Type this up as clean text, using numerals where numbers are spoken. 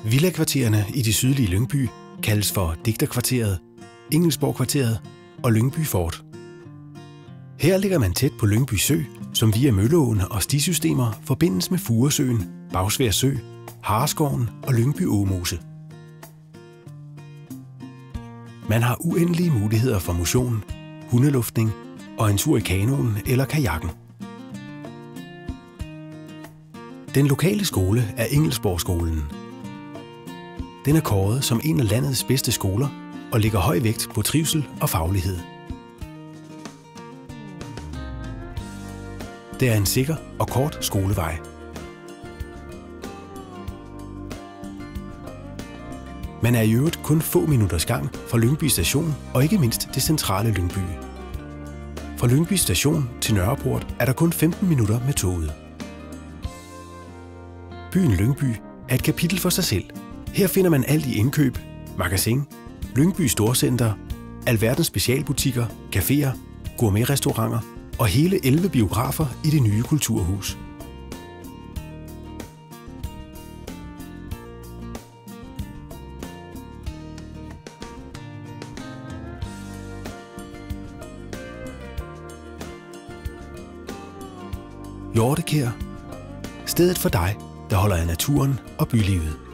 Villakvartererne i det sydlige Lyngby kaldes for Digterkvarteret, Engelsborgkvarteret og Lyngby Fort. Her ligger man tæt på Lyngby Sø, som via Mølleåen og stisystemer forbindes med Furesøen, Bagsværd Sø, Hareskoven og Lyngby Åmose. Man har uendelige muligheder for motion, hundeluftning og en tur i kanoen eller kajakken. Den lokale skole er Engelsborgskolen. Den er kåret som en af landets bedste skoler og lægger høj vægt på trivsel og faglighed. Det er en sikker og kort skolevej. Man er i øvrigt kun få minutters gang fra Lyngby Station og ikke mindst det centrale Lyngby. Fra Lyngby Station til Nørreport er der kun 15 minutter med toget. Byen Lyngby er et kapitel for sig selv. Her finder man alt i indkøb, magasin, Lyngby Storcenter, alverdens specialbutikker, caféer, gourmetrestauranter og hele 11 biografer i det nye kulturhus. Hjortekær. Stedet for dig, der holder af naturen og bylivet.